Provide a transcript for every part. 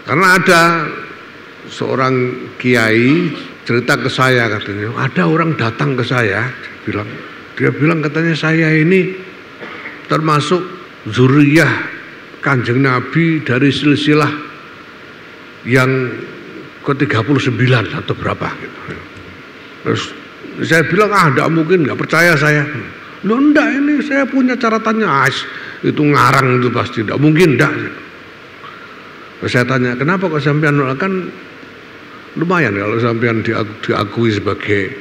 Karena ada seorang kiai cerita ke saya, katanya ada orang datang ke saya, dia bilang katanya saya ini termasuk zuriyah Kanjeng Nabi dari silsilah yang ke-39 atau berapa gitu. Terus saya bilang enggak mungkin, enggak percaya saya. Loh enggak, ini saya punya catatannya, itu ngarang itu pasti, enggak mungkin enggak. Terus saya tanya, kenapa kok sampean, kan lumayan kalau sampean diakui sebagai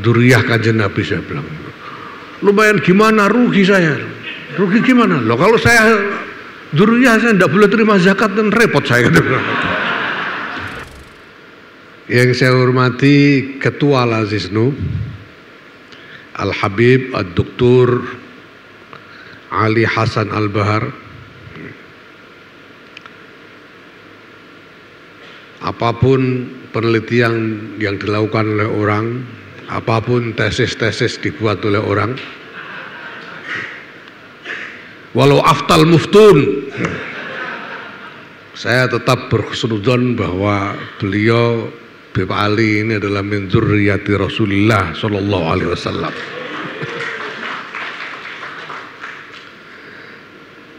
dzurriyyah Kanjeng Nabi, saya bilang. Lumayan gimana, rugi saya. Rugi gimana? Loh kalau saya dzurriyyah saya enggak boleh terima zakat dan repot saya. Yang saya hormati Ketua Lazisnu Al-Habib Ad-Doktur Ali Hasan Al-Bahar. Apapun penelitian yang dilakukan oleh orang, apapun tesis-tesis dibuat oleh orang, walau aftal muftun, saya tetap berhusnudzon bahwa beliau Habib Ali ini adalah min dzurriyyati Rasulillah sallallahu alaihi wasallam.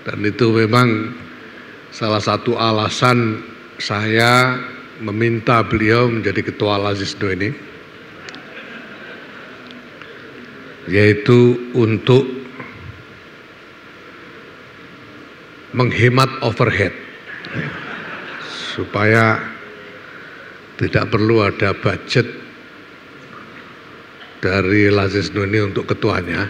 Dan itu memang salah satu alasan saya meminta beliau menjadi ketua Lazisnu ini, yaitu untuk menghemat overhead supaya tidak perlu ada budget dari Lazisnu ini untuk ketuanya,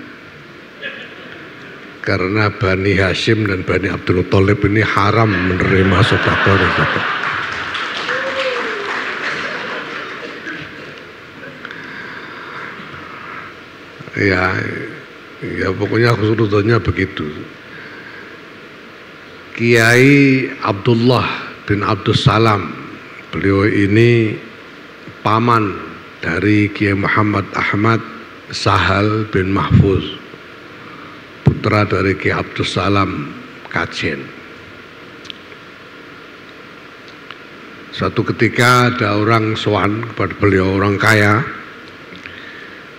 karena Bani Hashim dan Bani Abdul Thalib ini haram menerima sedekah dan zakat. Ya pokoknya husnudzonnya begitu. Kiai Abdullah bin Abdus Salam, beliau ini paman dari Kiai Muhammad Ahmad Sahal bin Mahfuz, putra dari Kiai Abdus Salam Kajen. Suatu ketika ada orang sowan kepada beliau, orang kaya,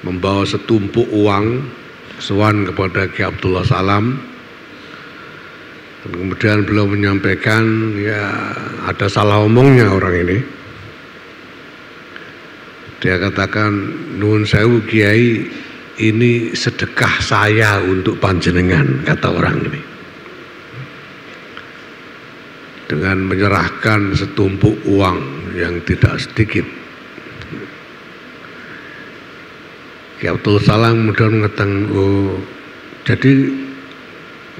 membawa setumpuk uang sowan kepada Kiai Abdullah Salam. Dan kemudian beliau menyampaikan, ya ada salah omongnya orang ini. Dia katakan, nuwun sewu Kiai, ini sedekah saya untuk panjenengan, kata orang ini. Dengan menyerahkan setumpuk uang yang tidak sedikit. Kiai Abdul Salam kemudian mengatakan, oh jadi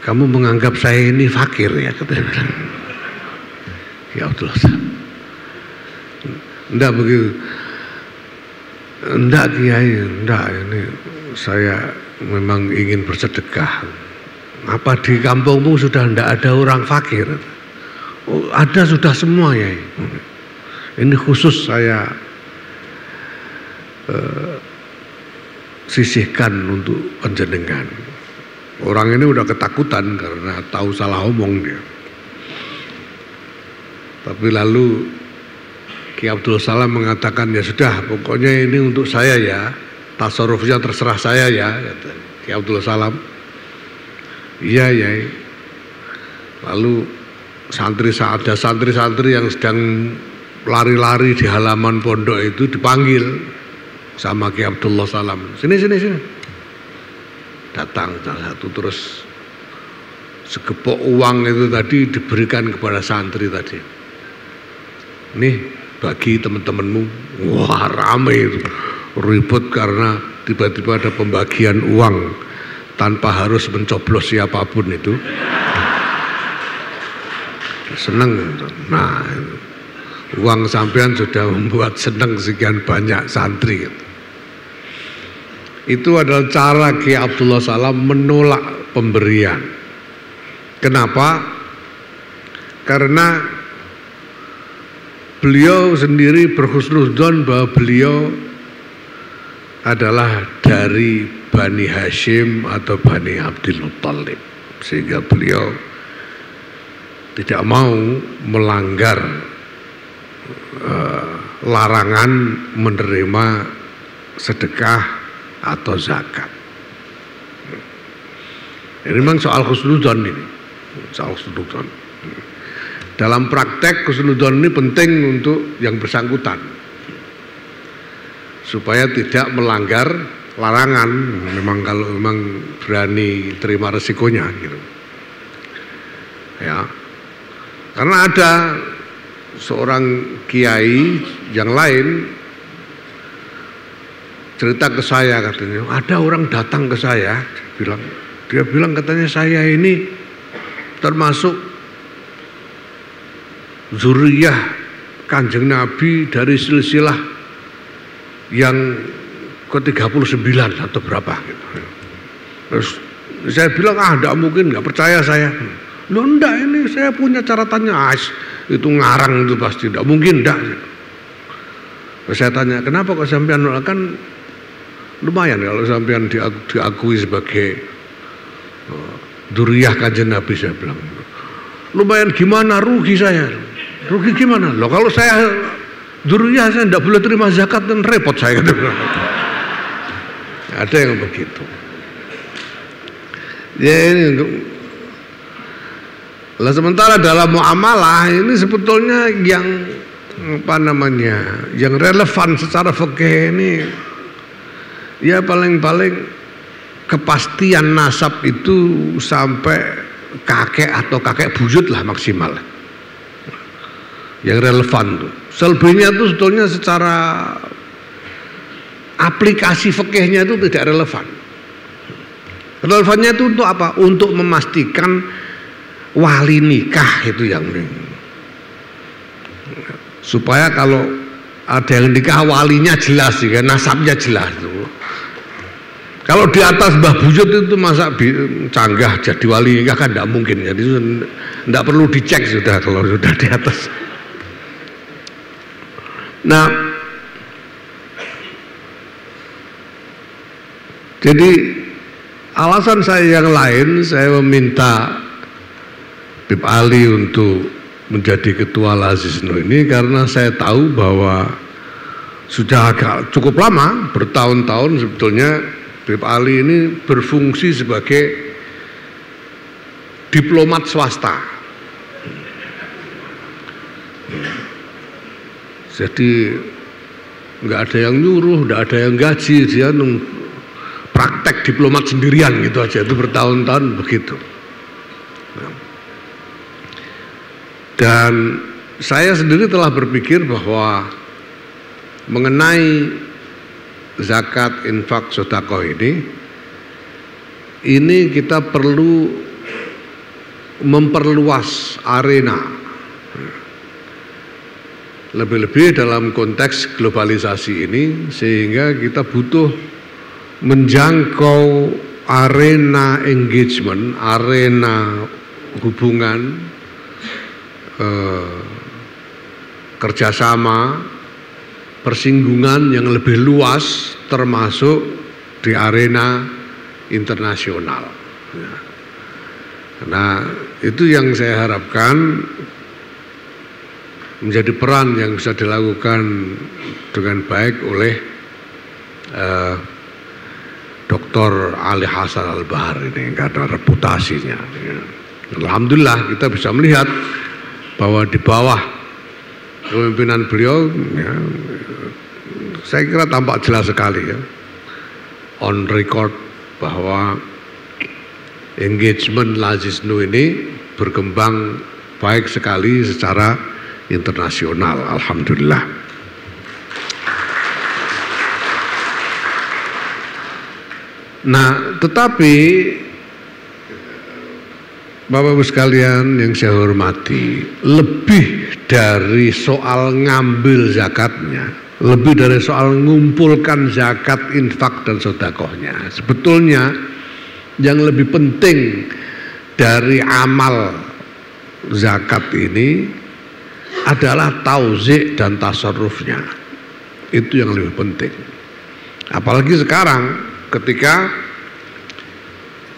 kamu menganggap saya ini fakir ya, katanya. Kiai Abdul Salam, enggak begitu. Enggak Kiai, enggak, ini saya memang ingin bersedekah. Apa di kampungmu sudah enggak ada orang fakir? Oh, ada sudah semua ya. Ini khusus saya sisihkan untuk panjenengan. Orang ini udah ketakutan karena tahu salah omong dia. Tapi lalu Kiai Abdul Salam mengatakan, ya sudah pokoknya ini untuk saya ya, tasarrufnya terserah saya ya, kata Kiai Abdul Salam. Iya ya. Lalu ada santri-santri yang sedang lari-lari di halaman pondok itu dipanggil sama Kiai Abdullah Salam. Sini. Datang salah satu, terus segepok uang itu tadi diberikan kepada santri tadi. Nih bagi teman-temanmu. Wah ramai itu, ribut karena tiba-tiba ada pembagian uang tanpa harus mencoblos siapapun itu. Seneng. Nah, uang sampean sudah membuat seneng sekian banyak santri. Itu adalah cara Kiai Abdullah Salam menolak pemberian. Kenapa? Karena beliau sendiri berhusnudzon bahwa beliau adalah dari Bani Hashim atau Bani Abdul Muttalib, sehingga beliau tidak mau melanggar larangan menerima sedekah atau zakat. Ini memang soal husnudzon ini, soal husnudzon. Dalam praktek husnudzon ini penting untuk yang bersangkutan supaya tidak melanggar larangan. Memang kalau memang berani terima resikonya gitu. Ya. Karena ada seorang kiai yang lain cerita ke saya, katanya ada orang datang ke saya dia bilang katanya saya ini termasuk zuriyah Kanjeng Nabi dari silsilah yang ke-39 atau berapa gitu. Terus saya bilang enggak mungkin, enggak percaya saya. Loh enggak, ini saya punya catatannya, itu ngarang itu pasti, enggak mungkin enggak. Terus saya tanya, kenapa kok sampean, kan lumayan kalau sampean diakui sebagai dzurriyyah Kanjeng Nabi, saya bilang. Lumayan gimana, rugi saya. Rugi gimana? Loh kalau saya dzurriyyah saya enggak boleh terima zakat dan repot saya. Ada yang begitu. Ya ini untuk lah, sementara dalam muamalah ini sebetulnya yang yang relevan secara fikih ini ya paling-paling kepastian nasab itu sampai kakek atau kakek buyut lah maksimal. Yang relevan tuh. Selebihnya itu sebetulnya secara aplikasi fikihnya itu tidak relevan. Relevannya itu untuk apa? Untuk memastikan wali nikah itu yang supaya kalau ada yang nikah walinya jelas ya, nasabnya jelas tuh. Kalau di atas Mbah Buyut itu masa canggah jadi wali nikah kan tidak mungkin, jadi tidak perlu dicek sudah kalau sudah di atas. Nah, jadi alasan saya yang lain, saya meminta Bib Ali untuk menjadi ketua Lazisnu ini karena saya tahu bahwa sudah agak cukup lama, bertahun-tahun sebetulnya Bib Ali ini berfungsi sebagai diplomat swasta. Jadi nggak ada yang nyuruh, nggak ada yang gaji, dia praktek diplomat sendirian gitu aja, itu bertahun-tahun begitu. Dan saya sendiri telah berpikir bahwa mengenai zakat, infak, sedekah ini kita perlu memperluas arena, lebih-lebih dalam konteks globalisasi ini, sehingga kita butuh menjangkau arena engagement, arena hubungan, kerjasama, persinggungan yang lebih luas, termasuk di arena internasional. Nah, itu yang saya harapkan menjadi peran yang bisa dilakukan dengan baik oleh Dr. Ali Hasan Al-Bahar ini karena reputasinya. Alhamdulillah kita bisa melihat bahwa di bawah kepemimpinan beliau, ya, saya kira tampak jelas sekali ya, on record bahwa engagement Lazisnu ini berkembang baik sekali secara internasional, alhamdulillah. Nah, tetapi Bapak-Ibu sekalian yang saya hormati, lebih dari soal ngambil zakatnya, lebih dari soal ngumpulkan zakat, infak dan sedekahnya, sebetulnya yang lebih penting dari amal zakat ini adalah tauzik dan tasarrufnya. Itu yang lebih penting. Apalagi sekarang ketika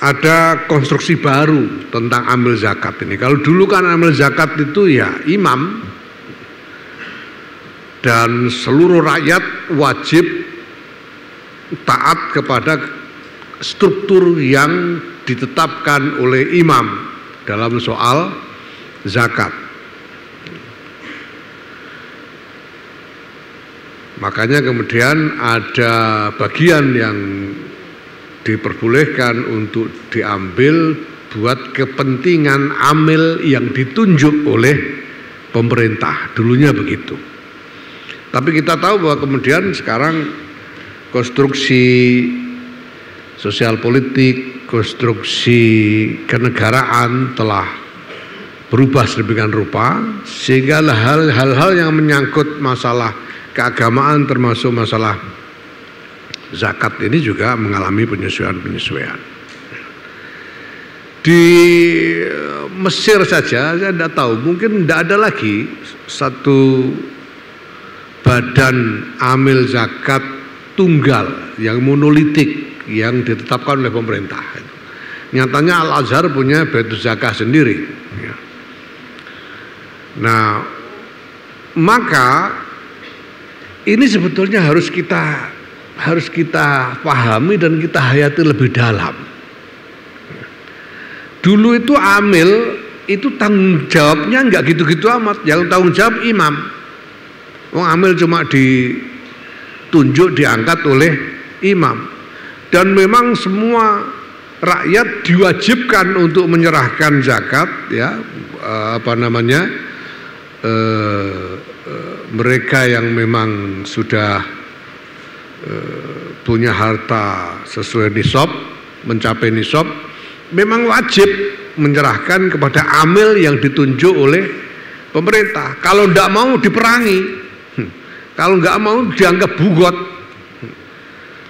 ada konstruksi baru tentang amil zakat ini. Kalau dulu kan amil zakat itu ya imam dan seluruh rakyat wajib taat kepada struktur yang ditetapkan oleh imam dalam soal zakat. Makanya kemudian ada bagian yang diperbolehkan untuk diambil buat kepentingan amil yang ditunjuk oleh pemerintah. Dulunya begitu. Tapi kita tahu bahwa kemudian sekarang konstruksi sosial politik, konstruksi kenegaraan telah berubah sedemikian rupa sehingga hal-hal yang menyangkut masalah keagamaan termasuk masalah zakat ini juga mengalami penyesuaian-penyesuaian. Di Mesir saja saya tidak tahu, mungkin tidak ada lagi satu badan amil zakat tunggal yang monolitik yang ditetapkan oleh pemerintah. Nyatanya Al-Azhar punya Baitul Zakah sendiri. Nah, maka ini sebetulnya harus kita pahami dan kita hayati lebih dalam. Dulu itu amil itu tanggung jawabnya nggak gitu-gitu amat, yang tanggung jawab imam. Wong amil cuma ditunjuk diangkat oleh imam, dan memang semua rakyat diwajibkan untuk menyerahkan zakat, ya mereka yang memang sudah punya harta sesuai nisab, mencapai nisab, memang wajib menyerahkan kepada amil yang ditunjuk oleh pemerintah. Kalau tidak mau diperangi, kalau nggak mau dianggap bugot,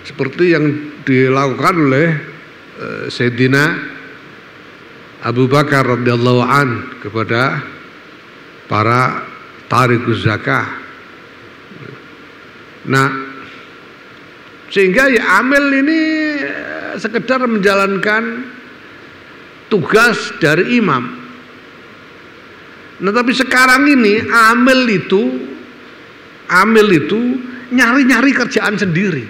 seperti yang dilakukan oleh Sayyidina Abu Bakar radhiyallahu an kepada para tarikus zakah. Nah, sehingga ya amil ini sekedar menjalankan tugas dari imam. Nah, tapi sekarang ini amil itu nyari-nyari kerjaan sendiri.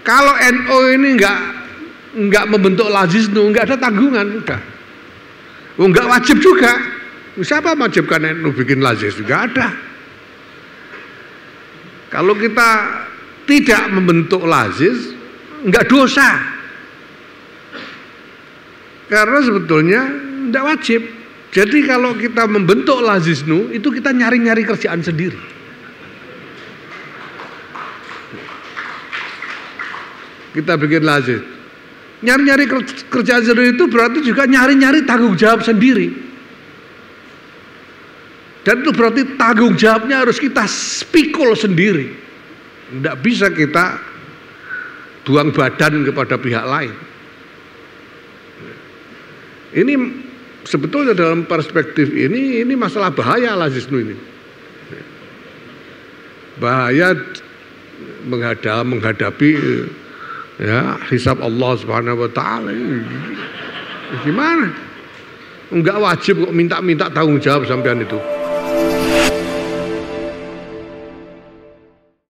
Kalau NU ini nggak membentuk Lajisnu, nggak ada tanggungan, udah. Nggak wajib juga. Siapa wajibkan NU bikin Lajisnu? Nggak ada. Kalau kita tidak membentuk lazis, enggak dosa. Karena sebetulnya enggak wajib. Jadi kalau kita membentuk lazisnu, itu kita nyari-nyari kerjaan sendiri. Kita bikin lazis. Nyari-nyari kerjaan sendiri itu berarti juga nyari-nyari tanggung jawab sendiri. Dan itu berarti tanggung jawabnya harus kita pikul sendiri. Tidak bisa kita buang badan kepada pihak lain. Ini sebetulnya dalam perspektif ini masalah bahaya lazisnu ini. Bahaya menghadapi ya hisab Allah Subhanahu wa taala. Gimana? Enggak wajib kok minta tanggung jawab sampean itu.